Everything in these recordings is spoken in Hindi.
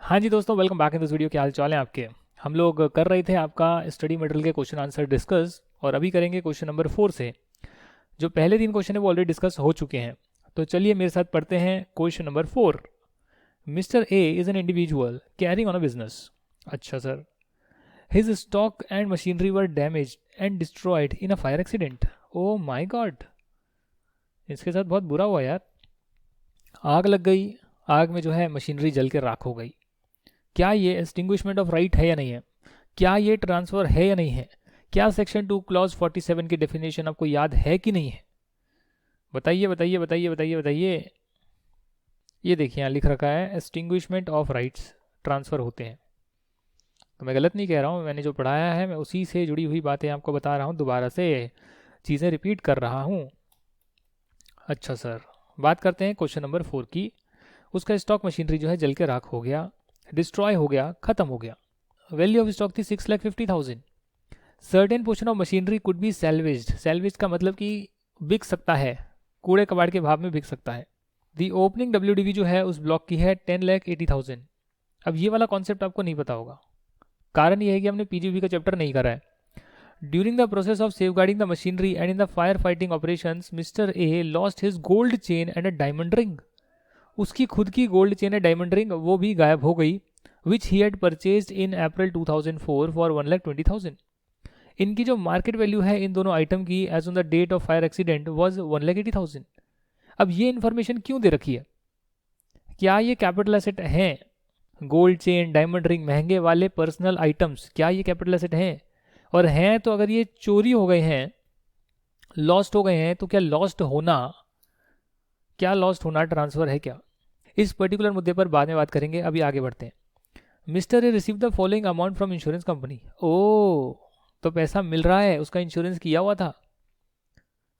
हाँ जी दोस्तों, welcome back in this video. क्या हाल चाल है आपके। हम लोग कर रहे थे आपका स्टडी मटेरियल के क्वेश्चन आंसर डिस्कस, और अभी करेंगे क्वेश्चन नंबर 4 से। जो पहले 3 क्वेश्चन है वो ऑलरेडी डिस्कस हो चुके हैं। तो चलिए मेरे साथ पढ़ते हैं question number 4। Mister A is an individual carrying on a business. अच्छा sir. His stock and machinery were damaged and destroyed in a fire accident. Oh my god, इसके साथ बहुत बुरा हुआ यार। आग लग गई, आग में जो है मशीनरी जल के राख हो गई। क्या ये एक्सटिंग्विशमेंट ऑफ राइट है या नहीं है? क्या ये ट्रांसफ़र है या नहीं है? क्या सेक्शन 2 क्लॉज 47 की डेफिनेशन आपको याद है कि नहीं है? बताइए बताइए बताइए बताइए बताइए। ये देखिए यहाँ लिख रखा है एक्सटिंग्विशमेंट ऑफ राइट्स ट्रांसफ़र होते हैं। तो मैं गलत नहीं कह रहा हूँ, मैंने जो पढ़ाया है मैं उसी से जुड़ी हुई बातें आपको बता रहा हूँ, दोबारा से चीज़ें रिपीट कर रहा हूँ। अच्छा सर, बात करते हैं क्वेश्चन नंबर 4 की। उसका स्टॉक मशीनरी जो है जल के राख हो गया, डिस्ट्रॉय हो गया, ख़त्म हो गया। वैल्यू ऑफ स्टॉक थी 6,50,000। Certain portion of machinery could be salvaged. Salvage का मतलब कि बिक सकता है, कूड़े कबाड़ के भाव में बिक सकता है। दी ओपनिंग WDV जो है उस ब्लॉक की है 10,80,000। अब ये वाला कॉन्सेप्ट आपको नहीं पता होगा, कारण ये है कि हमने PGV का चैप्टर नहीं करा है। During the process of safeguarding the machinery and in the fire fighting operation mister A lost his gold chain and a diamond ring. उसकी खुद की गोल्ड चेन है, डायमंड रिंग, वो भी गायब हो गई। Which he had purchased in April 2004 for 1,20,000। इनकी जो मार्केट वैल्यू है इन दोनों आइटम की as on the date of fire accident was 1,80,000। अब ये इन्फॉर्मेशन क्यों दे रखी है? क्या ये कैपिटल एसेट हैं? गोल्ड चेन, डायमंड रिंग, महंगे वाले पर्सनल आइटम्स, क्या ये कैपिटल एसेट हैं? और हैं तो अगर ये चोरी हो गए हैं, लॉस्ट हो गए हैं, तो क्या लॉस्ट होना ट्रांसफर है क्या? इस पर्टिकुलर मुद्दे पर बाद में बात करेंगे, अभी आगे बढ़ते हैं। Mister A receive the following amount from insurance company. ओ, तो पैसा मिल रहा है, उसका इंश्योरेंस किया हुआ था।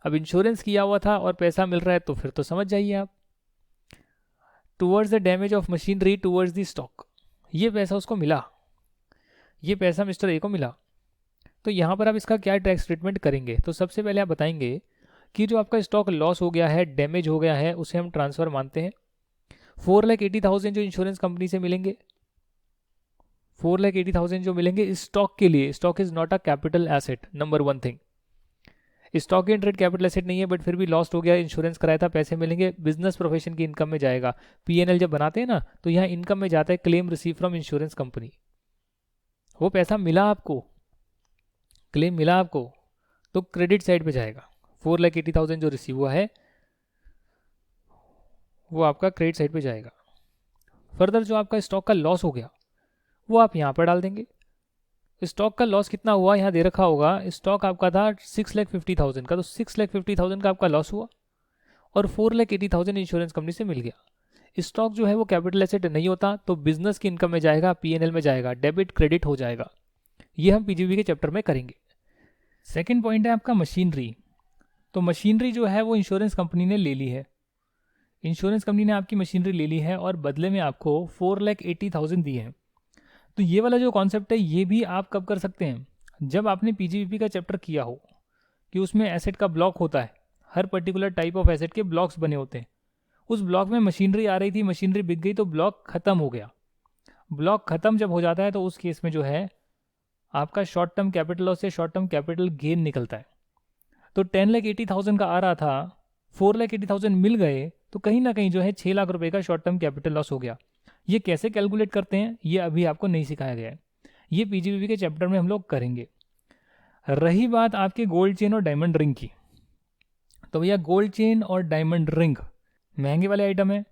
अब इंश्योरेंस किया हुआ था और पैसा मिल रहा है तो फिर तो समझ जाइए आप। Towards the damage of machinery towards the stock, ये पैसा उसको मिला, ये पैसा मिस्टर ए को मिला। तो यहाँ पर आप इसका क्या टैक्स ट्रीटमेंट करेंगे? तो सबसे पहले आप बताएंगे कि जो आपका स्टॉक लॉस हो गया है, डैमेज हो गया है, उसे हम ट्रांसफ़र मानते हैं। 4,80,000 जो इंश्योरेंस कंपनी से मिलेंगे, 4,80,000 जो मिलेंगे स्टॉक के लिए। Stock is not a capital asset, number 1 thing. Stock in trade capital asset नहीं है, बट फिर भी लॉस्ट हो गया, इंश्योरेंस कराया था, पैसे मिलेंगे, बिजनेस प्रोफेशन की इनकम में जाएगा। PNL जब बनाते हैं ना, तो यहाँ इनकम में जाता है claim receive from insurance company. वो पैसा मिला आपको, क्लेम मिला आपको, तो क्रेडिट साइड पे जाएगा। 4,80,000 जो रिसीव हुआ है वो आपका क्रेडिट साइड पे जाएगा। फर्दर जो आपका स्टॉक का लॉस हो गया वो आप यहाँ पर डाल देंगे। स्टॉक का लॉस कितना हुआ यहाँ दे रखा होगा। स्टॉक आपका था 6,50,000 का, तो 6,50,000 का आपका लॉस हुआ, और 4,80,000 इंश्योरेंस कंपनी से मिल गया। स्टॉक जो है वो कैपिटल एसेट नहीं होता, तो बिजनेस की इनकम में जाएगा, PNL में जाएगा, डेबिट क्रेडिट हो जाएगा। ये हम PGV के चैप्टर में करेंगे। सेकेंड पॉइंट है आपका मशीनरी। तो मशीनरी जो है वो इंश्योरेंस कंपनी ने ले ली है। इंश्योरेंस कंपनी ने आपकी मशीनरी ले ली है और बदले में आपको 4,80,000 दी है। तो ये वाला जो कॉन्सेप्ट है ये भी आप कब कर सकते हैं? जब आपने PGVP का चैप्टर किया हो, कि उसमें एसेट का ब्लॉक होता है, हर पर्टिकुलर टाइप ऑफ एसेट के ब्लॉक्स बने होते हैं। उस ब्लॉक में मशीनरी आ रही थी, मशीनरी बिक गई, तो ब्लॉक खत्म हो गया। ब्लॉक खत्म जब हो जाता है तो उस केस में जो है आपका शॉर्ट टर्म कैपिटल लॉस से शॉर्ट टर्म कैपिटल गेन निकलता है। तो 10,80,000 का आ रहा था, 4,80,000 मिल गए, तो कहीं ना कहीं जो है 6 लाख रुपए का शॉर्ट टर्म कैपिटल लॉस हो गया। ये कैसे कैलकुलेट करते हैं ये अभी आपको नहीं सिखाया गया है, ये PGVP के चैप्टर में हम लोग करेंगे। रही बात आपके गोल्ड चेन और डायमंड रिंग की, तो भैया गोल्ड चेन और डायमंड रिंग महंगे वाले आइटम है,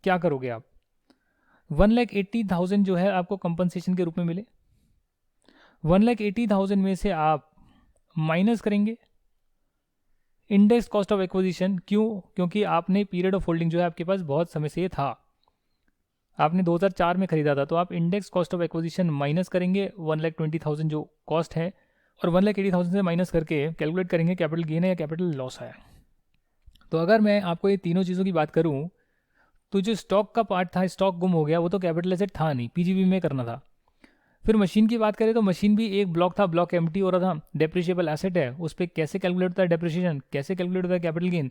क्या करोगे आप? 1,80,000 जो है आपको कंपनसेशन के रूप में मिले, 1,80,000 में से आप माइनस करेंगे इंडेक्स कॉस्ट ऑफ एक्विजिशन। क्यों? क्योंकि आपने पीरियड ऑफ होल्डिंग जो है आपके पास बहुत समय से था, आपने 2004 में खरीदा था, तो आप index cost of acquisition minus करेंगे 1,20,000 जो कॉस्ट है, और 1,80,000 से माइनस करके कैलकुलेट करेंगे कैपिटल गेन है या कैपिटल लॉस है। तो अगर मैं आपको ये तीनों चीज़ों की बात करूँ, तो जो स्टॉक का पार्ट था, स्टॉक गुम हो गया, वो तो कैपिटल एसेट था नहीं, PGV में करना था। फिर मशीन की बात करें तो मशीन भी एक ब्लॉक था, ब्लॉक एम्प्टी हो रहा था, डेप्रिशिएबल एसेट है, उस पर कैसे कैलकुलेट होता है डेप्रिशिएशन, कैसे कैलकुलेट होता है कैपिटल गेन,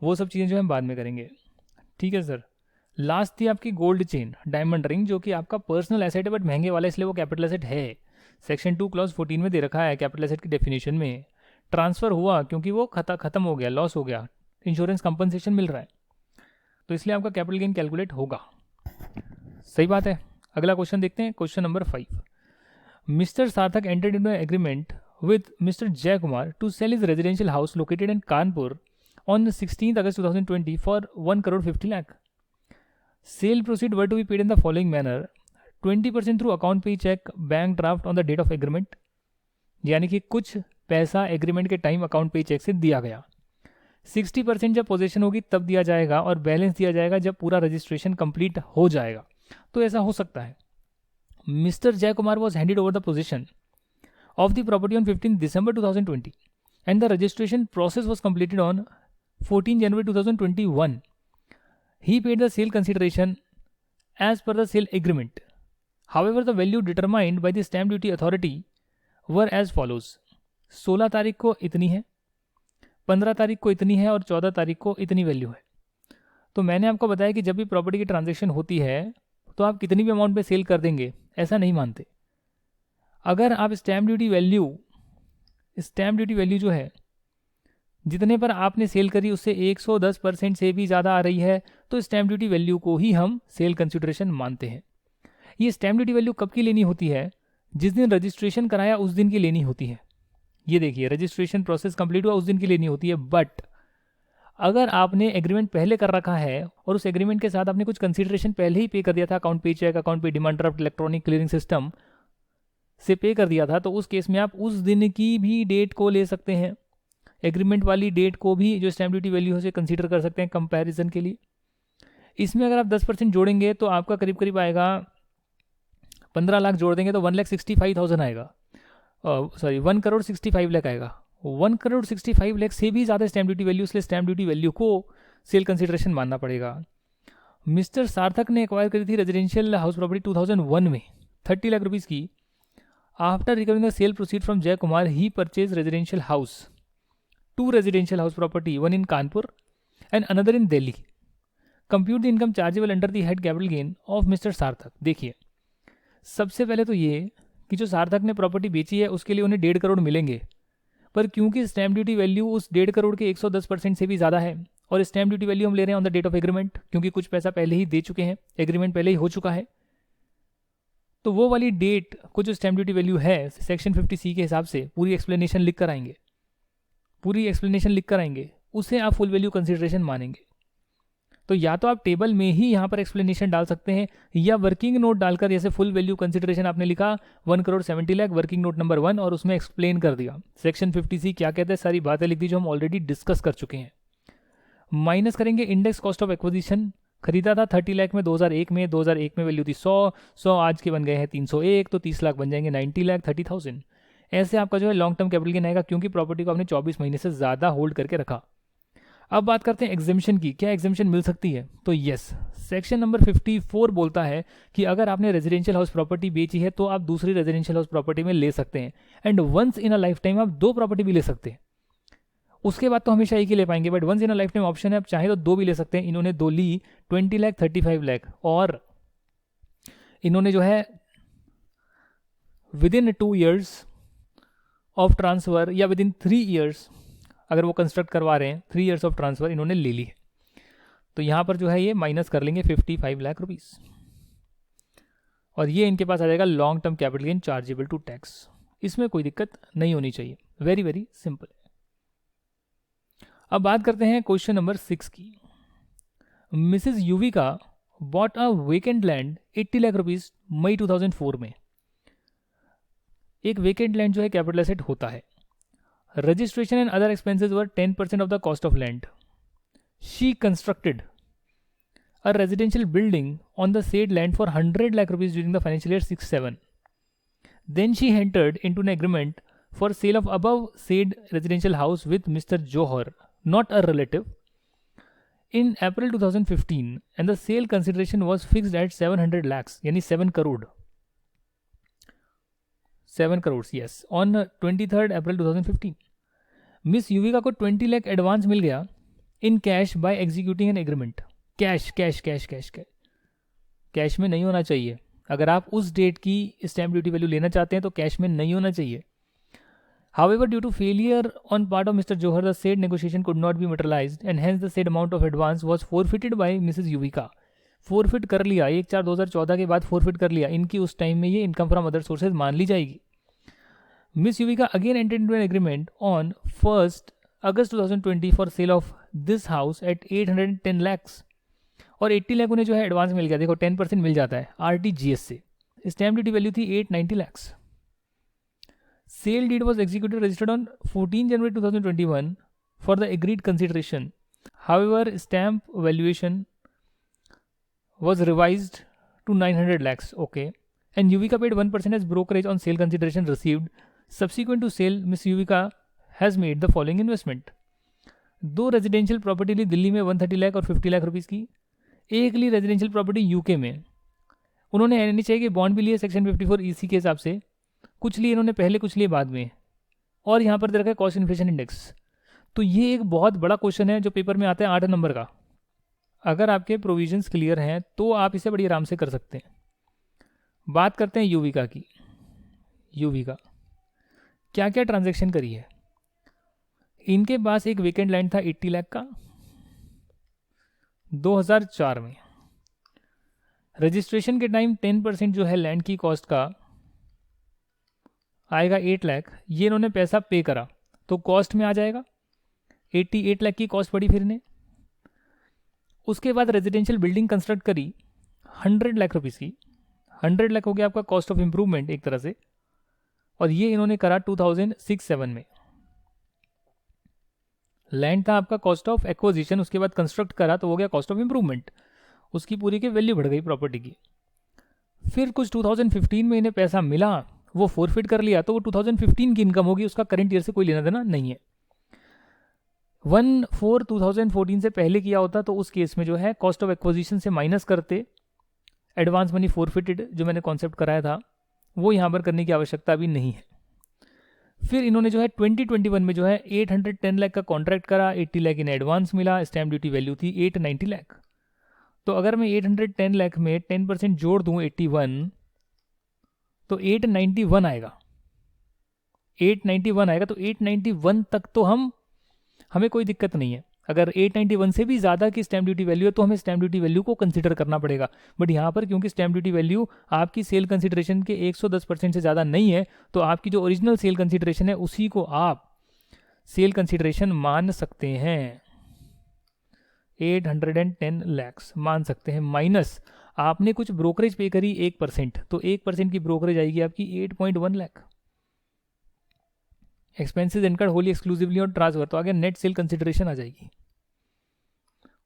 वो सब चीज़ें जो हम बाद में करेंगे। ठीक है सर, लास्ट थी आपकी गोल्ड चेन, डायमंड रिंग, जो कि आपका पर्सनल एसेट है बट महंगे वाला, इसलिए वो कैपिटल एसेट है। सेक्शन 2 क्लॉज 14 में दे रखा है कैपिटल एसेट की डेफिनेशन में। ट्रांसफर हुआ क्योंकि वो खत्म हो गया, लॉस हो गया, इंश्योरेंस कंपनसेशन मिल रहा है, तो इसलिए आपका कैपिटल गेन कैलकुलेट होगा। सही बात है। अगला क्वेश्चन देखते हैं, क्वेश्चन नंबर 5। मिस्टर सार्थक entered into an agreement with Mr. Jay Kumar to sell his residential house located in Kanpur on 16th August 2020 for 1 crore 50 lakh. Sale proceeds were to be paid in the following manner: 20% through account pay check, bank draft on the date of agreement, यानी कि कुछ पैसा एग्रीमेंट के टाइम अकाउंट पे चेक से दिया गया। 60% जब पोजीशन होगी तब दिया जाएगा, और बैलेंस दिया जाएगा जब पूरा रजिस्ट्रेशन कंप्लीट हो जाएगा। तो ऐसा हो सकता है। मिस्टर जय Kumar was handed over the position of the property on 15 December 2020 and the registration process was completed on 14 January 2021. He paid the sale consideration as per the sale agreement. However, the value determined by the stamp duty authority were as follows: 16 तारीख को इतनी है, 15 तारीख को इतनी है और 14 तारीख को इतनी वैल्यू है। तो मैंने आपको बताया कि जब भी प्रॉपर्टी की ट्रांजैक्शन होती है तो आप कितनी भी अमाउंट पे सेल कर देंगे, ऐसा नहीं मानते। अगर आप स्टैम्प ड्यूटी वैल्यू जो है, जितने पर आपने सेल करी उससे 110% से भी ज़्यादा आ रही है, तो स्टैम्प ड्यूटी वैल्यू को ही हम सेल कंसिडरेशन मानते हैं। ये स्टैम्प ड्यूटी वैल्यू कब की लेनी होती है? जिस दिन रजिस्ट्रेशन कराया उस दिन की लेनी होती है। ये देखिए, रजिस्ट्रेशन प्रोसेस कंप्लीट हुआ उस दिन की लेनी होती है। बट अगर आपने एग्रीमेंट पहले कर रखा है और उस एग्रीमेंट के साथ आपने कुछ कंसिडरेशन पहले ही पे कर दिया था, अकाउंट पे चेक, अकाउंट पे demand draft, electronic clearing system से पे कर दिया था, तो उस केस में आप उस दिन की भी डेट को ले सकते हैं, एग्रीमेंट वाली डेट को भी जो स्टैम्प ड्यूटी वैल्यू से कंसीडर कर सकते हैं कंपैरिजन के लिए। इसमें अगर आप 10% जोड़ेंगे तो आपका करीब करीब आएगा, 15 लाख जोड़ देंगे तो 1,65,000 आएगा, 1 करोड़ 65 लाख आएगा। 1 करोड़ 65 लाख से भी ज़्यादा स्टैम्प ड्यूटी वैल्यू, इसलिए स्टैम्प ड्यूटी वैल्यू को सेल कंसिडरेशन मानना पड़ेगा। मिस्टर सार्थक ने एक्वायर करी थी रेजिडेंशियल हाउस प्रॉपर्टी 2001 में 30 लाख रुपीज़ की। After recovering the sale proceed from Jay Kumar, he purchased residential house, 2 residential house property, one in Kanpur and another in Delhi. Compute the income chargeable under the head capital gain of Mr. Sarthak. देखिए, सबसे पहले तो ये कि जो सार्थक ने प्रॉपर्टी बेची है उसके लिए उन्हें 1.5 करोड़ मिलेंगे, पर क्योंकि स्टैम्प ड्यूटी वैल्यू उस 1.5 करोड़ के 110% से भी ज़्यादा है, और स्टैम्प ड्यूटी वैल्यू हम ले रहे हैं on the date of agreement, क्योंकि कुछ पैसा पहले ही दे चुके हैं, एग्रीमेंट पहले ही हो चुका है, तो वो वाली डेट को जो स्टैम्प ड्यूटी वैल्यू है सेक्शन 50C के हिसाब से पूरी एक्सप्लेनेशन लिख कर आएंगे, उसे आप फुल वैल्यू कंसिडरेशन मानेंगे। तो या तो आप टेबल में ही यहाँ पर एक्सप्लेनेशन डाल सकते हैं, या वर्किंग नोट डालकर, जैसे फुल वैल्यू कंसिडरेशन आपने लिखा 1 crore 70 lakh, working note number 1, और उसमें एक्सप्लेन कर दिया सेक्शन 50C क्या कहते हैं, सारी बातें लिख दी जो हम ऑलरेडी डिस्कस कर चुके हैं। माइनस करेंगे इंडेक्स कॉस्ट ऑफ एक्विजिशन, खरीदा था 30 लाख में 2001 में वैल्यू थी 100 आज के बन गए हैं 301, तो 30 लाख बन जाएंगे 90 लाख 30,000। ऐसे आपका जो है लॉन्ग टर्म कैपिटल गेन आएगा, क्योंकि प्रॉपर्टी को आपने 24 महीने से ज़्यादा होल्ड करके रखा। अब बात करते हैं एग्जेम्पशन की, क्या एग्जेम्पशन मिल सकती है? तो यस, सेक्शन नंबर 54 बोलता है कि अगर आपने रेजिडेंशियल हाउस प्रॉपर्टी बेची है तो आप दूसरी रेजिडेंशियल हाउस प्रॉपर्टी में ले सकते हैं, and once in a lifetime आप 2 प्रॉपर्टी भी ले सकते हैं। उसके बाद तो हमेशा एक ही ले पाएंगे, but once in a lifetime option है, आप चाहे तो 2 भी ले सकते हैं। इन्होंने 2 ली, 20 लाख 35 लाख, और इन्होंने जो है with in 2 years of transfer, या विद इन 3 ईयर्स अगर वो कंस्ट्रक्ट करवा रहे हैं, 3 ईयर्स ऑफ ट्रांसफर इन्होंने ले ली है। तो यहाँ पर जो है ये माइनस कर लेंगे 55 लाख रुपीज़, और ये इनके पास आ जाएगा long term capital gain chargeable to tax. इसमें कोई दिक्कत नहीं होनी चाहिए, वेरी वेरी सिंपल। अब बात करते हैं क्वेश्चन नंबर 6 की। Missus Yuvika bought a vacant land 80 lakh rupees May 2004 में। एक वेकेंट लैंड जो है कैपिटल एसेट होता है। Registration and other expenses were 10% of the cost of land. She constructed a residential building on the said land for 100 lakh rupees during the financial year 6-7। Then she entered into an agreement for sale of above said residential house with mister Johar, not a relative, in April 2015, and the sale consideration was fixed at 700 lakhs, यानी 7 crore, 7 crore, yes, on 23rd April 2015. Miss Yuvika को 20 लाख एडवांस मिल गया in cash by executing an agreement. Cash cash cash cash cash cash में नहीं होना चाहिए। अगर आप उस डेट की स्टैम्प ड्यूटी वैल्यू लेना चाहते हैं तो कैश में नहीं होना चाहिए। However, due to failure on part of Mr. Johar, the said negotiation could not be materialized and hence the said amount of advance was forfeited by Mrs. Yuvika. Forfeit कर लिया 1/4/2014 के बाद फोरफिट कर लिया। इनकी उस टाइम में ये इनकम फ्रॉम अदर सोर्सेज मान ली जाएगी। Miss Yuvika again entered into an agreement on 1 August 2020 for sale of this house at 810 lakhs और 80 लाख उन्हें जो है एडवांस मिल गया। देखो 10% मिल जाता है RTGS से। स्टैम्प ड्यूटी वैल्यू थी 890 lakhs। Sale deed was executed registered on 14 January 2021 for the agreed consideration. However, stamp valuation was revised to 900 lakhs. Okay. And Yuvika paid 1% as brokerage on sale consideration received. Subsequent to sale, Miss Yuvika has made the following investment. 2 residential property ली दिल्ली में 130 लाख और 50 लाख रुपीज़ की। एक ली रेजिडेंशियल प्रॉपर्टी यूके में। उन्होंने NHI के बॉन्ड भी लिए सेक्शन 54 EC के हिसाब से। कुछ लिए इन्होंने पहले, कुछ लिए बाद में। और यहाँ पर दे रखा है कॉस्ट इन्फ्लेशन इंडेक्स। तो ये एक बहुत बड़ा क्वेश्चन है जो पेपर में आता है 8 नंबर का। अगर आपके प्रोविजंस क्लियर हैं तो आप इसे बड़ी आराम से कर सकते हैं। बात करते हैं यूविका की। यूविका क्या क्या ट्रांजैक्शन करी है। इनके पास एक वेकेंट लैंड था 80 लाख का 2004 में। रजिस्ट्रेशन के टाइम 10% जो है लैंड की कॉस्ट का आएगा 8 लाख। ये इन्होंने पैसा पे करा तो कॉस्ट में आ जाएगा। 88 लाख की कॉस्ट पड़ी फिर इन्हें। उसके बाद रेजिडेंशियल बिल्डिंग कंस्ट्रक्ट करी 100 लाख रुपीज़ की। 100 लाख हो गया आपका कॉस्ट ऑफ इम्प्रूवमेंट एक तरह से। और ये इन्होंने करा 2006-07 में। लैंड था आपका कॉस्ट ऑफ एक्विजिशन, उसके बाद कंस्ट्रक्ट करा तो हो गया कॉस्ट ऑफ इम्प्रूवमेंट। उसकी पूरी की वैल्यू बढ़ गई प्रॉपर्टी की। फिर कुछ 2015 में इन्हें पैसा मिला, वो फोरफिट कर लिया तो वो 2015 की इनकम होगी, उसका करंट ईयर से कोई लेना देना नहीं है। 1/4/2014 से पहले किया होता तो उस केस में जो है कॉस्ट ऑफ एक्विजिशन से माइनस करते एडवांस मनी फोरफिटेड, जो मैंने कॉन्सेप्ट कराया था वो यहाँ पर करने की आवश्यकता भी नहीं है। फिर इन्होंने जो है 2021 में जो है 810 लाख का कॉन्ट्रैक्ट करा, 80 लाख इन एडवांस मिला, स्टैम्प ड्यूटी वैल्यू थी 890 लाख। तो अगर मैं 810 लाख में 10% जोड़ दूं 81 तो 891 आएगा। 891 आएगा तो 891 तक तो हमें कोई दिक्कत नहीं है। अगर 891 से भी ज़्यादा की स्टैम्प ड्यूटी वैल्यू है तो हमें स्टैम्प ड्यूटी वैल्यू को कंसीडर करना पड़ेगा। बट यहाँ पर क्योंकि स्टैम्प ड्यूटी वैल्यू आपकी सेल कंसीडरेशन के 110% से ज़्यादा नहीं है तो आपकी जो ओरिजिनल सेल कंसीडरेशन है उसी को आप सेल कंसीडरेशन मान सकते हैं। 810 लैक्स मान सकते हैं, माइनस आपने कुछ ब्रोकरेज पे करी 1%, तो 1% की ब्रोकरेज आएगी आपकी 8.1 lakh. Expenses incurred Holi exclusively और ट्रांसफर, तो आगे नेट सेल कंसिडरेशन आ जाएगी।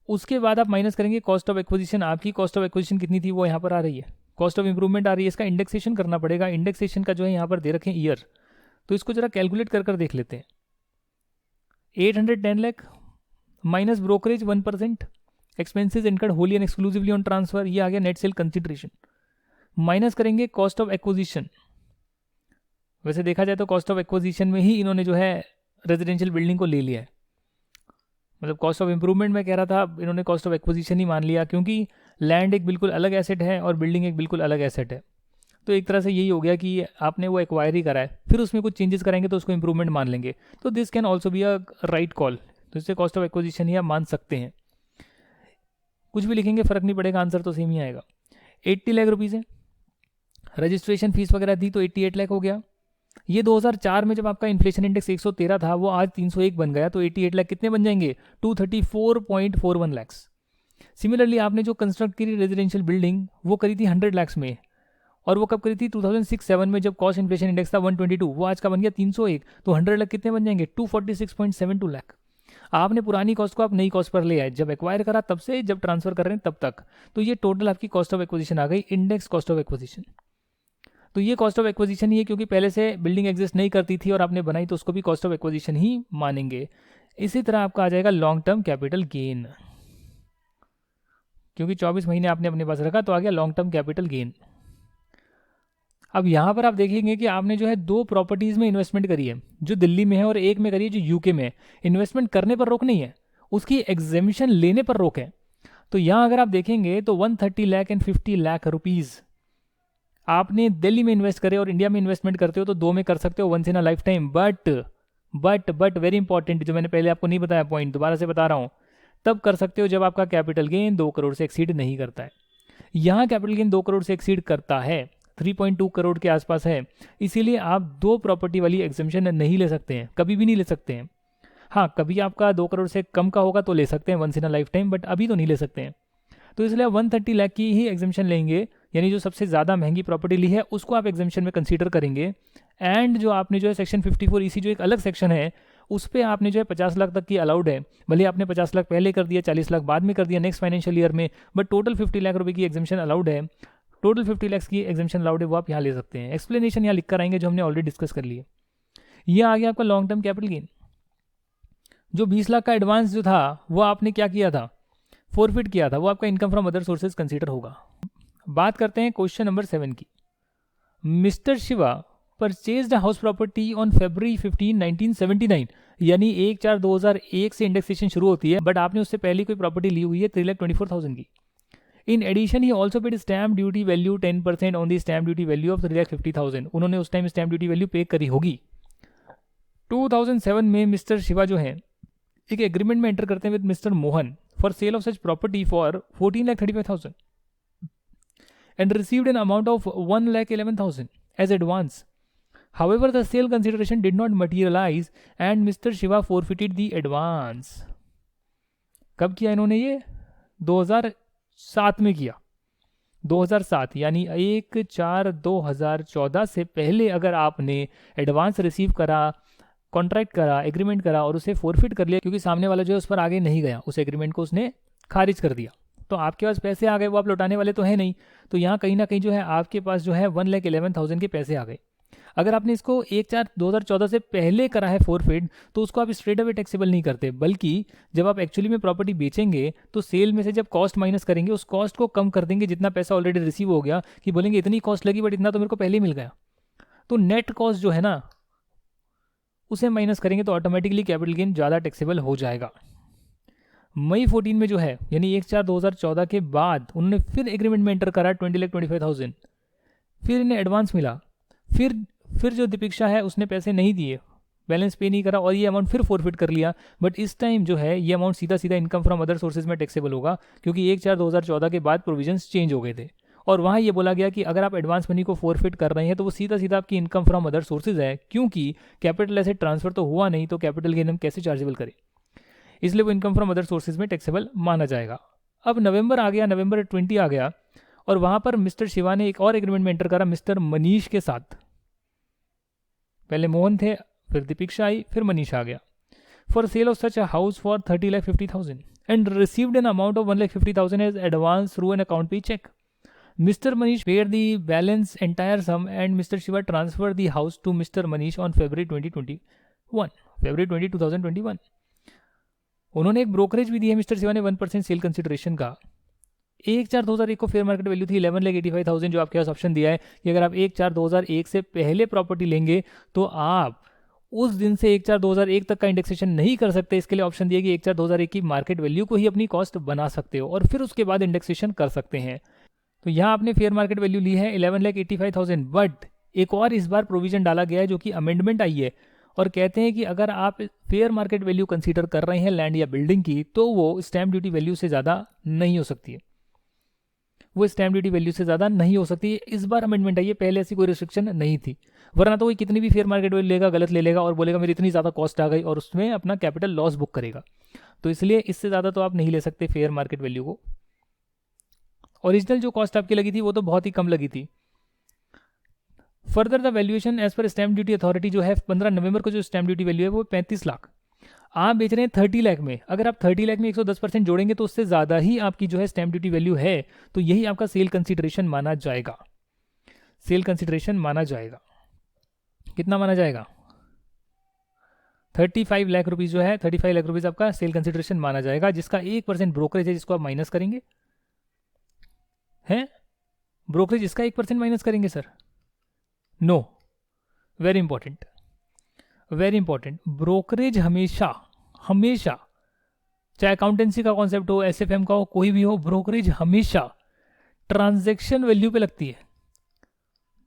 उसके बाद आप माइनस करेंगे कॉस्ट ऑफ एक्विजिशन। आपकी कॉस्ट ऑफ एक्विजिशन कितनी थी वो यहाँ पर आ रही है, कॉस्ट ऑफ इंप्रूवमेंट आ रही है। इसका इंडेक्सेशन करना पड़ेगा। इंडेक्सेशन का जो है यहाँ पर दे रखें ईयर, तो इसको जरा कैलकुलेट कर देख लेते हैं। 810 lakh minus brokerage 1%, expenses incurred Holi and exclusively on transfer, ये आ गया नेट सेल कंसिडरेशन। माइनस करेंगे कॉस्ट ऑफ एक्विजिशन। वैसे देखा जाए तो कॉस्ट ऑफ एक्विजिशन में ही इन्होंने जो है रेजिडेंशियल बिल्डिंग को ले लिया है। मतलब कॉस्ट ऑफ इंप्रूवमेंट में कह रहा था, इन्होंने कॉस्ट ऑफ एक्विजिशन ही मान लिया, क्योंकि लैंड एक बिल्कुल अलग एसेट है और बिल्डिंग एक बिल्कुल अलग एसेट है। तो एक तरह से यही हो गया कि आपने वो एक्वायर ही करा है, फिर उसमें कुछ चेंजेस कराएंगे तो उसको इंप्रूवमेंट मान लेंगे। तो this can also be a right call, तो इससे कॉस्ट ऑफ एक्विजिशन ही आप मान सकते हैं। कुछ भी लिखेंगे फर्क नहीं पड़ेगा, आंसर तो सेम ही आएगा। 80 लाख रुपीज़ है, रजिस्ट्रेशन फीस वगैरह दी तो 88 लाख हो गया। ये 2004 में जब आपका इन्फ्लेशन इंडेक्स 113 था वो आज 301 बन गया, तो 88 लाख कितने बन जाएंगे, 234.41 लैक्स। सिमिलरली आपने जो कंस्ट्रक्ट करी रेजिडेंशियल बिल्डिंग वो करी थी 100 लैक्स में, और वो कब करी थी 2006-07 में जब कॉस्ट इन्फ्लेशन इंडेक्स था 122, वो आज का बन गया 301, तो 100 लाख कितने बन जाएंगे, 246.72 लाख। आपने पुरानी कॉस्ट को आप नई कॉस्ट पर ले आए, जब एक्वायर करा तब से जब ट्रांसफर कर रहे हैं तब तक, तो ये टोटल आपकी कॉस्ट ऑफ एक्विजिशन आ गई, इंडेक्स कॉस्ट ऑफ एक्विजिशन। तो ये कॉस्ट ऑफ एक्विजिशन ही है, क्योंकि पहले से बिल्डिंग एग्जिस्ट नहीं करती थी और आपने बनाई तो उसको भी कॉस्ट ऑफ एक्विजिशन ही मानेंगे। इसी तरह आपका आ जाएगा लॉन्ग टर्म कैपिटल गेन, क्योंकि 24 महीने आपने अपने पास रखा तो आ गया लॉन्ग टर्म कैपिटल गेन। अब यहाँ पर आप देखेंगे कि आपने जो है 2 प्रॉपर्टीज़ में इन्वेस्टमेंट करी है, जो दिल्ली में है और एक में करी है जो यूके में है। इन्वेस्टमेंट करने पर रोक नहीं है, उसकी एग्जेम्पशन लेने पर रोक है। तो यहाँ अगर आप देखेंगे तो 130 लाख एंड 50 लाख रुपीज़ आपने दिल्ली में इन्वेस्ट करे और इंडिया में इन्वेस्टमेंट करते हो तो दो में कर सकते हो, once in a lifetime. But very important, जो मैंने पहले आपको नहीं बताया पॉइंट, दोबारा से बता रहा हूँ, तब कर सकते हो जब आपका कैपिटल गेन 2 करोड़ से एक्सीड नहीं करता है। यहाँ कैपिटल गेन 2 करोड़ से एक्सीड करता है, 3.2 करोड़ के आसपास है, इसीलिए आप 2 प्रॉपर्टी वाली एग्जम्पशन नहीं ले सकते हैं, कभी भी नहीं ले सकते हैं। हाँ, कभी आपका 2 करोड़ से कम का होगा तो ले सकते हैं once in a lifetime, but अभी तो नहीं ले सकते हैं। तो इसलिए 130 लाख की ही एग्जम्पशन लेंगे, यानी जो सबसे ज़्यादा महंगी प्रॉपर्टी ली है उसको आप एग्जम्पशन में कंसीडर करेंगे। एंड जो आपने जो है सेक्शन 54 EC जो एक अलग सेक्शन है, उस पर आपने जो है 50 लाख तक की अलाउड है। भले आपने 50 लाख पहले कर दिया, 40 लाख बाद में कर दिया नेक्स्ट फाइनेंशियल ईयर में, बट टोटल 50 लाख रुपए की एग्जम्पशन अलाउड है। टोटल 50 लाख की एग्जम्पशन अलाउड है, वो आप यहाँ ले सकते हैं। एक्सप्लेनेशन यहाँ लिख कर आएंगे जो हमने ऑलरेडी डिस्कस कर लिए। ये आ गया आपका लॉन्ग टर्म कैपिटल गेन। जो 20 लाख का एडवांस जो था वो आपने क्या किया था, फोरफिट किया था, वो आपका income from other sources consider होगा। बात करते हैं क्वेश्चन नंबर 7 की। Mister Shiva purchased house property on February 15, 1979, यानी 1/4/2001 से इंडेक्सेशन शुरू होती है, बट आपने उससे पहले कोई प्रॉपर्टी ली हुई है 3,24,000 की। In addition he also paid stamp duty value 10% on the stamp duty value of 3,50,000। उन्होंने उस टाइम स्टैम्प ड्यूटी वैल्यू पे करी होगी। 2007 में मिस्टर शिवा जो है एक एग्रीमेंट में एंटर करते हैं with mister Mohan for sale of such property for 14,35,000 and received an amount of 1,11,000 as advance. However, the sale consideration did not materialize and Mr. Shiva forfeited the advance. कब किया इन्होंने ये? 2007 में किया। 2007 यानी 1/4/2014 से पहले अगर आपने एडवांस रिसीव करा, कॉन्ट्रैक्ट करा, एग्रीमेंट करा और उसे फोरफिट कर लिया क्योंकि सामने वाला जो है उस पर आगे नहीं गया, उस एग्रीमेंट को उसने खारिज कर दिया, तो आपके पास पैसे आ गए, वो आप लौटाने वाले तो है नहीं। तो यहाँ कहीं ना कहीं जो है आपके पास जो है 1,11,000 के पैसे आ गए। अगर आपने इसको 1/4/2014 से पहले करा है फोरफिट तो उसको आप स्ट्रेट अवे टैक्सेबल नहीं करते, बल्कि जब आप एक्चुअली में प्रॉपर्टी बेचेंगे तो सेल में से जब कॉस्ट माइनस करेंगे उस कॉस्ट को कम कर देंगे जितना पैसा ऑलरेडी रिसीव हो गया, कि बोलेंगे इतनी कॉस्ट लगी बट इतना तो मेरे को पहले ही मिल गया। तो नेट कॉस्ट जो है ना उसे माइनस करेंगे तो ऑटोमेटिकली कैपिटल गेन ज़्यादा टैक्सेबल हो जाएगा। मई 14 में जो है यानी 1/4/2014 के बाद उन्होंने फिर एग्रीमेंट में एंटर करा 20,25,000, फिर इन्हें एडवांस मिला, फिर जो दीपिक्षा है उसने पैसे नहीं दिए, बैलेंस पे नहीं करा और ये अमाउंट फिर फोरफिट कर लिया। बट इस टाइम जो है ये अमाउंट सीधा सीधा इनकम फ्रॉम अदर सोर्सेज में टैक्सेबल होगा, क्योंकि 1/4/2014 के बाद प्रोविजंस चेंज हो गए थे और वहाँ ये बोला गया कि अगर आप एडवांस मनी को फोरफिट कर रहे हैं तो वो सीधा सीधा आपकी इनकम फ्रॉम अदर सोर्सेज है, क्योंकि कैपिटल एसेट ट्रांसफर तो हुआ नहीं, तो कैपिटल गेन हम कैसे चार्जेबल करें, इसलिए वो इनकम फ्रॉम अदर सोर्सेज में टैक्सेबल माना जाएगा। अब नवंबर आ गया, नवंबर 20 आ गया और वहाँ पर मिस्टर शिवा ने एक और एग्रीमेंट में एंटर करा मिस्टर मनीष के साथ। पहले मोहन थे, फिर दीपिक्षा आई, फिर मनीष आ गया। For sale of such a house for 30,50,000 and received an amount of 1,50,000 as advance through an account payee cheque. Mr. Manish paid the balance entire sum and Mr. Shiva transferred the house to Mr. Manish on February 2021. उन्होंने एक ब्रोकरेज भी दी है मिस्टर शिवा ने 1% सेल कंसिडरेशन का। 1/4/2001 को फेयर मार्केट वैल्यू थी 11,85,000, जो आपके पास ऑप्शन दिया है कि अगर आप 1/4/2001 से पहले प्रॉपर्टी लेंगे तो आप उस दिन से 1/4/2001 तक का इंडेक्सेशन नहीं कर सकते। इसके लिए ऑप्शन दिया कि 1/4/2001 की मार्केट वैल्यू को ही अपनी कॉस्ट बना सकते हो और फिर उसके बाद इंडेक्सेशन कर सकते हैं। तो यहाँ आपने फेयर मार्केट वैल्यू ली है 11,85,000, बट एक और इस बार प्रोविजन डाला गया है जो कि अमेंडमेंट आई है और कहते हैं कि अगर आप फेयर मार्केट वैल्यू कंसीडर कर रहे हैं लैंड या बिल्डिंग की तो वो स्टैम्प ड्यूटी वैल्यू से ज़्यादा नहीं हो सकती है, वो स्टैम्प ड्यूटी वैल्यू से ज़्यादा नहीं हो सकती है। इस बार अमेंडमेंट आई है, पहले ऐसी कोई रिस्ट्रिक्शन नहीं थी, वरना तो वो कितनी भी फेयर मार्केट वैल्यू लेगा गलत ले लेगा और बोलेगा मेरी इतनी ज़्यादा कॉस्ट आ गई और उसमें अपना कैपिटल लॉस बुक करेगा। तो इसलिए इससे ज़्यादा तो आप नहीं ले सकते फेयर मार्केट वैल्यू को। ओरिजिनल जो कॉस्ट आपकी लगी थी वो तो बहुत ही कम लगी थी। Further the valuation as per stamp duty authority जो है 15 नवंबर को जो स्टैम्प ड्यूटी वैल्यू है वो 35 लाख, आप बेच रहे हैं 30 लाख में। अगर आप 30 लाख में 110% जोड़ेंगे तो उससे ज़्यादा ही आपकी जो है स्टैम्प ड्यूटी वैल्यू है, तो यही आपका सेल कंसिडरेशन माना जाएगा। सेल कंसिडरेशन माना जाएगा, कितना माना जाएगा? 35 लाख रुपीज़ जो है, 35 लाख रुपीज़ आपका सेल कंसिडरेशन माना जाएगा, जिसका 1% ब्रोकरेज है जिसको आप माइनस करेंगे हैं। ब्रोकरेज इसका 1% माइनस करेंगे sir? No, very important, very important. Brokerage हमेशा चाहे अकाउंटेंसी का कॉन्सेप्ट हो, एसएफएम का हो, कोई भी हो, ब्रोकरेज हमेशा ट्रांजैक्शन वैल्यू पे लगती है,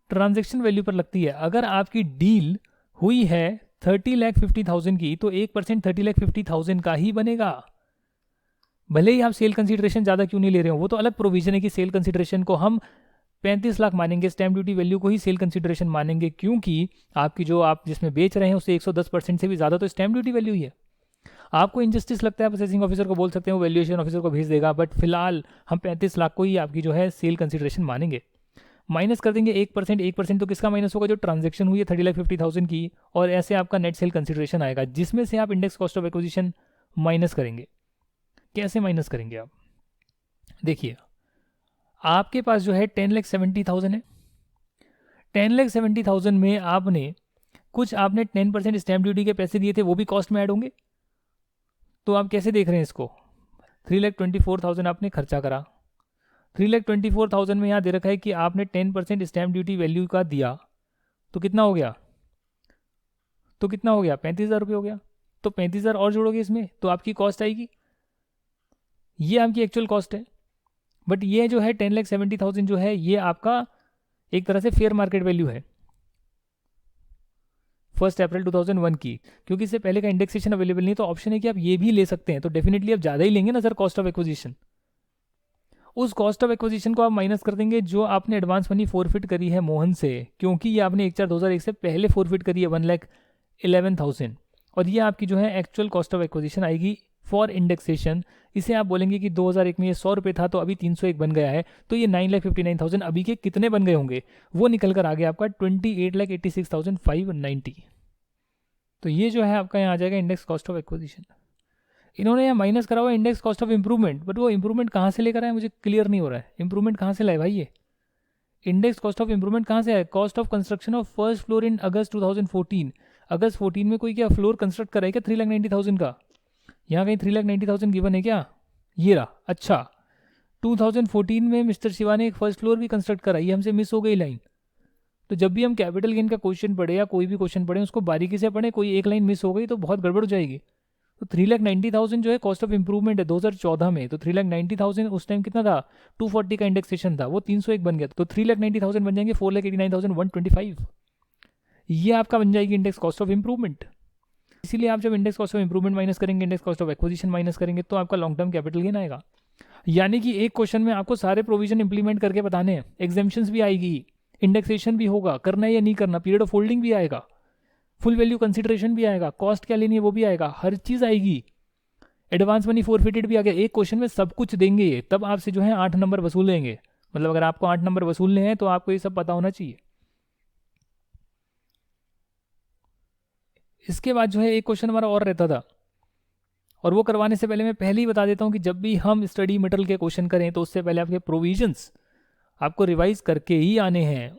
ट्रांजैक्शन वैल्यू पर लगती है। अगर आपकी डील हुई है 30,50,000 की तो 1% 30,50,000 का ही बनेगा, भले ही आप सेल कंसीडरेशन ज़्यादा क्यों नहीं ले रहे हो। वो तो अलग प्रोविजन है कि सेल कंसीडरेशन को हम 35 लाख मानेंगे, स्टैम्प ड्यूटी वैल्यू को ही सेल कंसीडरेशन मानेंगे, क्योंकि आपकी जो आप जिसमें बेच रहे हैं उससे 110% से भी ज़्यादा तो स्टैम्प ड्यूटी वैल्यू ही है। आपको इंजस्टिस लगता है, प्रोसेसिंग ऑफिसर को बोल सकते हैं, वो वैल्यूएशन ऑफिसर को भेज देगा, बट फिलहाल हम 35 लाख को ही आपकी जो है सेल कंसीडरेशन मानेंगे। माइनस कर देंगे 1%, 1% तो किसका माइनस होगा, जो ट्रांजैक्शन हुई है 30,50,000 की, और ऐसे आपका नेट सेल कंसीडरेशन आएगा, जिसमें से आप index cost of acquisition minus करेंगे। कैसे माइनस करेंगे आप, देखिए आपके पास जो है 10,70,000 है, 10,70,000 में आपने कुछ आपने 10% स्टैम्प ड्यूटी के पैसे दिए थे, वो भी कॉस्ट में ऐड होंगे। तो आप कैसे देख रहे हैं इसको, 3,24,000 आपने खर्चा करा, 3,24,000 में यहाँ दे रखा है कि आपने 10% स्टैम्प ड्यूटी वैल्यू का दिया, तो कितना हो गया, 35,000 रुपये हो गया। तो 35,000 और जोड़ोगे इसमें तो आपकी कॉस्ट आएगी, ये आपकी एक्चुअल कॉस्ट है। बट ये जो है 10,70,000 जो है ये आपका एक तरह से फेयर मार्केट वैल्यू है 1 अप्रैल 2001 की, क्योंकि इससे पहले का इंडेक्सेशन अवेलेबल नहीं, तो ऑप्शन है कि आप ये भी ले सकते हैं। तो डेफिनेटली आप ज़्यादा ही लेंगे ना सर कॉस्ट ऑफ एक्विजिशन। उस कॉस्ट ऑफ एक्विजिशन को आप माइनस कर देंगे जो आपने एडवांस मनी फोरफिट करी है मोहन से, क्योंकि ये आपने 1/4/2001 से पहले फोरफिट करी है 1,11,000, और ये आपकी जो है एक्चुअल कॉस्ट ऑफ एक्विजिशन आएगी फॉर इंडेक्सेशन। इसे आप बोलेंगे कि 2001 में ये 100 रुपये था तो अभी 301 बन गया है, तो ये 9,59,000 अभी के कितने बन गए होंगे, वो निकल कर आ गया आपका 28,86,590। तो ये जो है आपका यहाँ आ जाएगा इंडेक्स कॉस्ट ऑफ एक्विजिशन। इन्होंने यहाँ माइनस करा हुआ index cost of improvement, but वो इंप्रूवमेंट कहाँ से लेकर आए मुझे क्लियर नहीं हो रहा है। इंप्रूवमेंट कहाँ से लाए भाई, ये इंडेक्स कॉस्ट ऑफ इंप्रूवमेंट कहाँ से आए, cost of construction of first floor in August 2014। अगस्त 14 में कोई क्या फ्लोर कंस्ट्रक्ट करा है क्या 3,90,000 का, यहाँ कहीं 3,90,000 गिवन है क्या, ये रहा। अच्छा 2014 में मिस्टर शिवा ने एक फर्स्ट फ्लोर भी कंस्ट्रक्ट करा, ये हमसे मिस हो गई लाइन। तो जब भी हम कैपिटल गेन का क्वेश्चन पढ़े या कोई भी क्वेश्चन पढ़े उसको बारीकी से पढ़े, कोई एक लाइन मिस हो गई तो बहुत गड़बड़ हो जाएगी। तो 3,90,000 जो है कॉस्ट ऑफ इंप्रूवमेंट है 2014 में, तो 3,90,000 उस टाइम कितना था, 240 का इंडेक्सेशन था, वो 301 बन गया, तो 3,90,000 बन जाएंगे 4,89,125। ये आपका बन जाएगी इंडेक्स कॉस्ट ऑफ इंप्रूवमेंट। इसीलिए आप जब index cost of improvement minus करेंगे, index cost of acquisition minus करेंगे, तो आपका लॉन्ग टर्म कैपिटल गेन आएगा। यानी कि एक क्वेश्चन में आपको सारे प्रोविजन इंप्लीमेंट करके बताने हैं, एग्जेम्पशंस भी आएगी, इंडेक्सेशन भी होगा, करना है या नहीं करना, पीरियड ऑफ होल्डिंग भी आएगा, फुल वैल्यू कंसिडरेशन भी आएगा, कॉस्ट क्या लेनी है वो भी आएगा, हर चीज़ आएगी, एडवांस मनी फोरफिटेड भी आ गया। एक क्वेश्चन में सब कुछ देंगे ये, तब आपसे जो है 8 नंबर वसूलेंगे। मतलब अगर आपको 8 नंबर वसूलने हैं तो आपको ये सब पता होना चाहिए। इसके बाद जो है एक क्वेश्चन हमारा और रहता था, और वो करवाने से पहले मैं पहले ही बता देता हूँ कि जब भी हम स्टडी मटेरियल के क्वेश्चन करें तो उससे पहले आपके प्रोविजंस आपको रिवाइज करके ही आने हैं।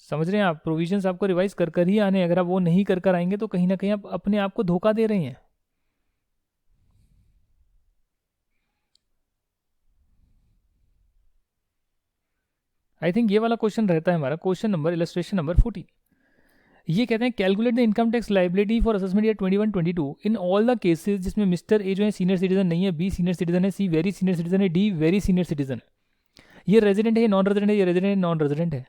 समझ रहे हैं आप, प्रोविजंस आपको रिवाइज कर कर ही आने हैं। अगर आप वो नहीं कर कर आएंगे तो कहीं ना कहीं आप अपने आप को धोखा दे रहे हैं। आई थिंक ये वाला क्वेश्चन रहता है हमारा, क्वेश्चन नंबर इलस्ट्रेशन नंबर 14। ये कहते हैं calculate the income tax liability for assessment year 21-22 in all the cases जिसमें मिस्टर ए जो है सीनियर सिटीजन नहीं है, बी सीनियर सिटीजन है, सी वेरी सीनियर सिटीजन है, डी वेरी सीनियर सिटीजन है। ये रेजिडेंट है, ये नॉन रेजिडेंट है, ये रेजिडेंट है, नॉन रेजिडेंट है।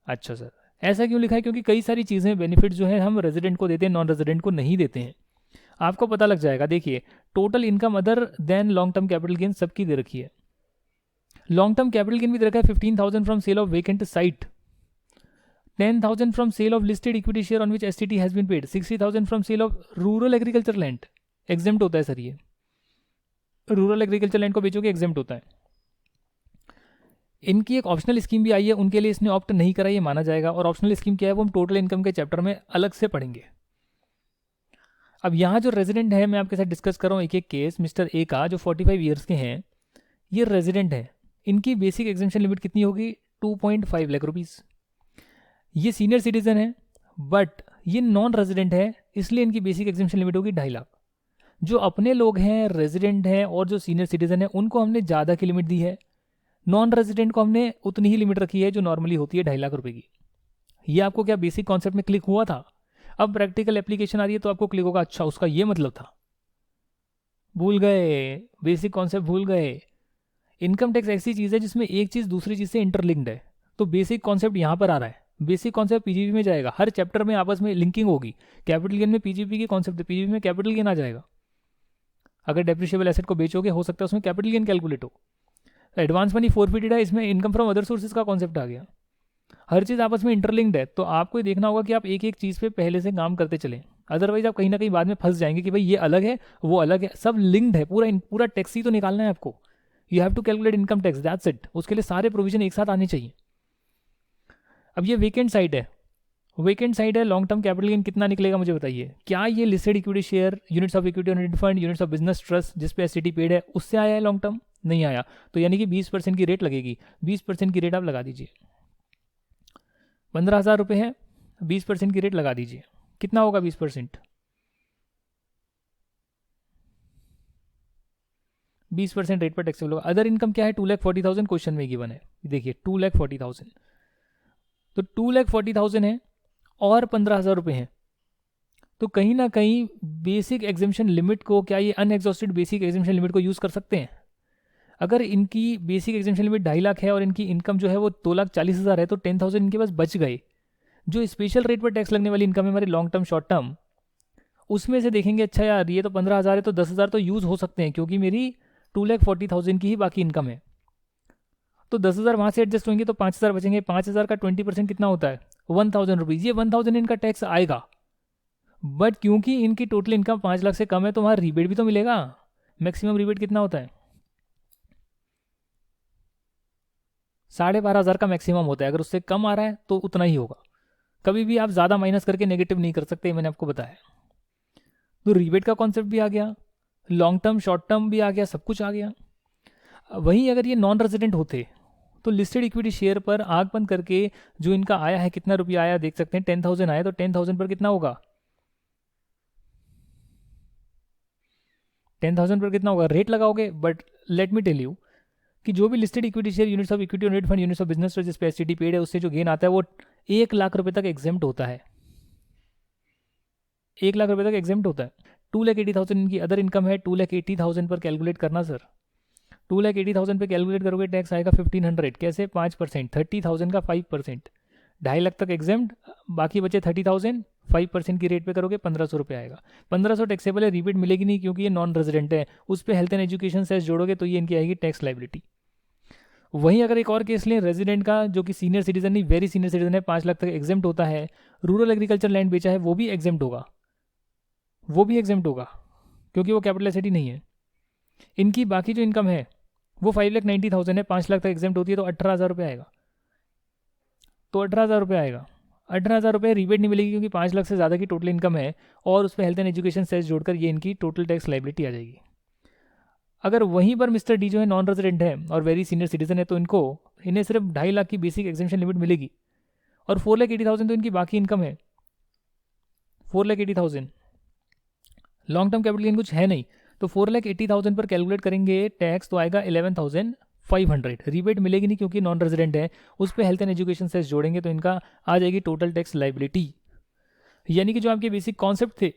अच्छा सर ऐसा क्यों लिखा है, क्योंकि कई सारी चीज़ें बेनिफिट जो है हम रेजिडेंट को देते हैं, नॉन रेजिडेंट को नहीं देते हैं। आपको पता लग जाएगा। देखिए total income other than long term capital gain सबकी दे रखी है। लॉन्ग टर्म कैपिटल गेन भी दे रखा है 15,000 from sale of vacant site, 10,000 from sale of listed equity share on which STT has been paid, 60,000 from sale of rural agriculture land. Exempt होता है सर, ये रूरल एग्रीकल्चर लैंड को बेचोगे एग्जेम्प्ट होता है। इनकी एक ऑप्शनल स्कीम भी आई है, उनके लिए इसने ऑप्ट नहीं करा, ये माना जाएगा। और ऑप्शनल स्कीम क्या है वो हम टोटल इनकम के चैप्टर में अलग से पढ़ेंगे। अब यहाँ जो रेजिडेंट है मैं आपके साथ डिस्कस कर रहा हूँ एक एक केस। मिस्टर ए का जो 45 ईयर्स के हैं, ये रेजिडेंट है, इनकी बेसिक एग्जेम्पशन लिमिट कितनी होगी 2.5 लाख रुपीज़। ये सीनियर सिटीजन है बट ये नॉन रेजिडेंट है, इसलिए इनकी बेसिक एग्जेम्पशन लिमिट होगी 2.5 लाख। जो अपने लोग हैं रेजिडेंट हैं और जो सीनियर सिटीजन है उनको हमने ज़्यादा की लिमिट दी है, नॉन रेजिडेंट को हमने उतनी ही लिमिट रखी है जो नॉर्मली होती है 2.5 लाख रुपए की। ये आपको क्या बेसिक कॉन्सेप्ट में क्लिक हुआ था? अब प्रैक्टिकल एप्लीकेशन आ रही है तो आपको क्लिक होगा, अच्छा उसका ये मतलब था। भूल गए, बेसिक कॉन्सेप्ट भूल गए। इनकम टैक्स ऐसी चीज़ है जिसमें एक चीज़ दूसरी चीज़ से इंटरलिंक्ड है, तो बेसिक कॉन्सेप्ट यहाँ पर आ रहा है। बेसिक कॉन्सेप्ट पीजीपी में जाएगा, हर चैप्टर में आपस में लिंकिंग होगी। कैपिटल गेन में पीजीपी की कॉन्सेप्ट है, पीजीपी में कैपिटल गेन आ जाएगा। अगर डेप्रिशिएबल एसेट को बेचोगे हो सकता है उसमें कैपिटल गेन कैलकुलेट हो। एडवांस मनी फोरफिटेड है, इसमें इनकम फ्रॉम अदर सोर्सेज का कॉन्सेप्ट आ गया। हर चीज़ आपस में इंटरलिंक्ड है, तो आपको ये देखना होगा कि आप एक एक चीज़ पे पहले से काम करते चलें, अदरवाइज आप कहीं ना कहीं बाद में फंस जाएंगे कि भाई ये अलग है वो अलग है, सब लिंक्ड है। पूरा टैक्स ही तो निकालना है आपको। You have to calculate income tax, that's it. उसके लिए सारे प्रोविजन एक साथ आने चाहिए। अब ये वेकेंट साइड है, वेकेंट साइड है। लॉन्ग टर्म कैपिटल गेन कितना निकलेगा मुझे बताइए। क्या ये listed equity share, units of equity unit fund, units of business trust जिस पे एसटीटी पेड है उससे आया है लॉन्ग टर्म? नहीं आया। तो यानी कि 20% की रेट लगेगी। 20% की रेट आप लगा दीजिए। 15,000 रुपये है, 20% की रेट लगा दीजिए। कितना होगा 20%? 20% रेट पर टैक्सेबल होगा। अदर इनकम क्या है? 2,40,000 क्वेश्चन में गिवन है। देखिए 2,40,000, तो 2,40,000 है और 15,000 रुपये हैं, तो कहीं ना कहीं बेसिक एग्जेम्पशन लिमिट को, क्या ये अनएग्जॉस्टेड बेसिक एग्जेम्पशन लिमिट को यूज़ कर सकते हैं? अगर इनकी बेसिक एग्जेम्पशन लिमिट 2.5 लाख है और इनकी इनकम जो है वो 2,40,000 है, तो 10,000 इनके पास बच गए। जो स्पेशल रेट पर टैक्स लगने वाली इनकम है हमारी लॉन्ग टर्म शॉर्ट टर्म, उसमें से देखेंगे अच्छा यार ये तो 15,000 है, तो 10,000 तो यूज़ हो सकते हैं क्योंकि मेरी 2,40,000 की ही बाकी इनकम है। तो 10,000 वहाँ से एडजस्ट होंगे तो 5,000 बचेंगे। 5,000 का 20% कितना होता है? 1,000 रुपीज़। ये 1,000 इनका टैक्स आएगा, बट क्योंकि इनकी टोटल इनकम 5 लाख से कम है तो वहाँ रिबेट भी तो मिलेगा। मैक्सिमम रिबेट कितना होता है? 12,500 का मैक्सिमम होता है। अगर उससे कम आ रहा है तो उतना ही होगा। कभी भी आप ज़्यादा माइनस करके नेगेटिव नहीं कर सकते, मैंने आपको बताया। तो रिबेट का कॉन्सेप्ट भी आ गया, लॉन्ग टर्म शॉर्ट टर्म भी आ गया, सब कुछ आ गया। वहीं अगर ये नॉन रेजिडेंट होते तो लिस्टेड इक्विटी शेयर पर आग बंद करके जो इनका आया है, कितना रुपया आया देख सकते हैं। 10,000 आया, तो 10,000 पर कितना होगा? 10,000 पर कितना होगा? रेट लगाओगे। But let me tell you कि जो भी listed equity share, units of equity unit fund, units of business जिस पे एसटीटी पेड है, उससे जो गेन आता है वो 1 लाख रुपए तक एग्जेम्प्ट होता है। 1 लाख रुपए तक एग्जेम्प्ट होता है। 2,80,000 इनकी अदर इनकम है। 2,80,000 पर कैलकुलेट करना सर। 2,80,000 पे कैलकुलेट करोगे टैक्स आएगा 1,500। कैसे? 5%। 30,000 का 5%। 2.5 लाख तक एग्जेम्प्ट, बाकी बचे 30,000। 5% की रेट पे करोगे 1,500 रुपये आएगा। 1,500 टैक्सेबल है, रिबेट मिलेगी नहीं क्योंकि ये नॉन रेजिडेंट है। उस पर हेल्थ एंड एजुकेशन सेस जोड़ोगे तो ये इनकी आएगी टैक्स लाइबिलिटी। वहीं अगर एक और केस लें रेजिडेंट का, जो कि सीनियर सिटीजन नहीं, वेरी सीनियर सिटीजन है, 5 लाख तक एग्जेम्प्ट होता है, रूरल एग्रीकल्चर लैंड बेचा है, वो भी एग्जेम्प्ट होगा। वो भी एग्जेम्प्ट होगा क्योंकि वो कैपिटल एसेट ही नहीं है। इनकी बाकी जो इनकम है वो 5,90,000 है, 5 लाख तक एग्जेम्प्ट होती है, तो 18,000 रुपये आएगा। तो 18,000 रुपये आएगा। 18,000 रुपये रिबेट नहीं मिलेगी क्योंकि 5 लाख से ज़्यादा की टोटल इनकम है, और उस पर हेल्थ एंड एजुकेशन सेस जोड़कर ये इनकी टोटल टैक्स लाइबिलिटी आ जाएगी। अगर वहीं पर मिस्टर डी जो है नॉन रेजिडेंट है और वेरी सीनियर सिटीजन है, तो इन्हें सिर्फ 2.5 लाख की बेसिक एग्जेम्पशन लिमिट मिलेगी, और 4,80,000 तो इनकी बाकी इनकम है। 4,80,000 लॉन्ग टर्म कैपिटल गेन कुछ है नहीं, तो 4,80,000 पर कैलकुलेट करेंगे टैक्स तो आएगा 11,500। रिबेट मिलेगी नहीं क्योंकि नॉन रेजिडेंट है, उस पर हेल्थ एंड एजुकेशन सेस जोड़ेंगे तो इनका आ जाएगी टोटल टैक्स लाइबिलिटी। यानी कि जो आपके बेसिक कॉन्सेप्ट थे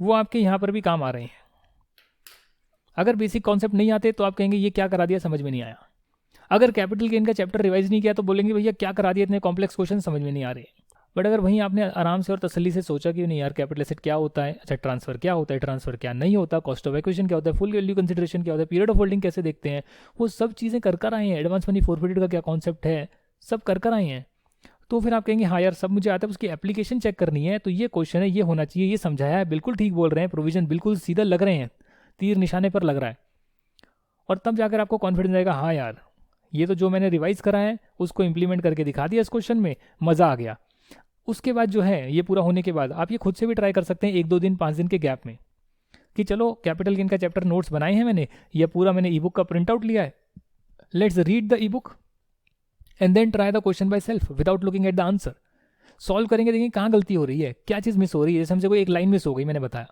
वो आपके यहाँ पर भी काम आ रहे हैं। अगर बेसिक कॉन्सेप्ट नहीं आते तो आप कहेंगे ये क्या करा दिया, समझ में नहीं आया। अगर कैपिटल गेन का चैप्टर रिवाइज नहीं किया तो बोलेंगे भैया क्या करा दिया, इतने कॉम्प्लेक्स क्वेश्चन समझ में नहीं आ रहे। बट अगर वहीं आपने आराम से और तसल्ली से सोचा कि नहीं यार कैपिटल एसेट क्या होता है, अच्छा ट्रांसफर क्या होता है, ट्रांसफर क्या नहीं होता, कॉस्ट ऑफ एक्विजिशन क्या होता है, फुल वैल्यू कंसिडरेशन क्या होता है, पीरियड ऑफ होल्डिंग कैसे देखते हैं, वो सब चीज़ें कर आए हैं। एडवांस मनी फॉरफिटेड का क्या कॉन्सेप्ट है, सब कर आए हैं। तो फिर आप कहेंगे हाँ यार सब मुझे आता है, उसकी एप्लीकेशन चेक करनी है, तो ये क्वेश्चन है, ये होना चाहिए, ये समझाया है, बिल्कुल ठीक बोल रहे हैं, प्रोविजन बिल्कुल सीधा लग रहे हैं, तीर निशाने पर लग रहा है। और तब जाकर आपको कॉन्फिडेंस आएगा, हाँ यार ये तो जो मैंने रिवाइज करा है उसको इंप्लीमेंट करके दिखा दिया इस क्वेश्चन में, मज़ा आ गया। उसके बाद जो है ये पूरा होने के बाद आप ये खुद से भी ट्राई कर सकते हैं 1-2 दिन 5 दिन के गैप में, कि चलो कैपिटल गेन का चैप्टर नोट्स बनाए हैं मैंने, या पूरा मैंने ई बुक का प्रिंट आउट लिया है, let's read the e book and then try the question by self without looking at the answer. Solve करेंगे, देखेंगे कहाँ गलती हो रही है, क्या चीज़ मिस हो रही है। जैसे हमसे कोई एक लाइन मिस हो गई, मैंने बताया,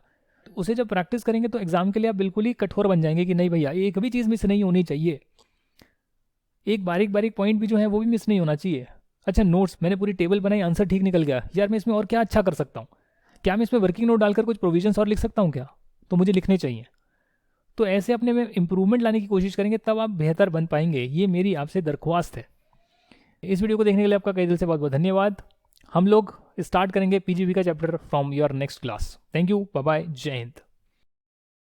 तो उसे जब प्रैक्टिस करेंगे तो एग्जाम के लिए आप बिल्कुल ही कठोर बन जाएंगे कि नहीं भैया एक भी चीज़ मिस नहीं होनी चाहिए, एक बारीक बारीक पॉइंट भी जो है वो भी मिस नहीं होना चाहिए। अच्छा नोट्स मैंने पूरी टेबल बनाई, आंसर ठीक निकल गया, यार मैं इसमें और क्या अच्छा कर सकता हूँ, क्या मैं इसमें वर्किंग नोट डालकर कुछ प्रोविजंस और लिख सकता हूँ क्या? तो मुझे लिखने चाहिए। तो ऐसे अपने में इम्प्रूवमेंट लाने की कोशिश करेंगे, तब आप बेहतर बन पाएंगे। ये मेरी आपसे दरख्वास्त है। इस वीडियो को देखने के लिए आपका कई दिल से बहुत बहुत धन्यवाद। हम लोग स्टार्ट करेंगे पीजीपी का chapter from your next class. Thank you, bye bye, जय हिंद।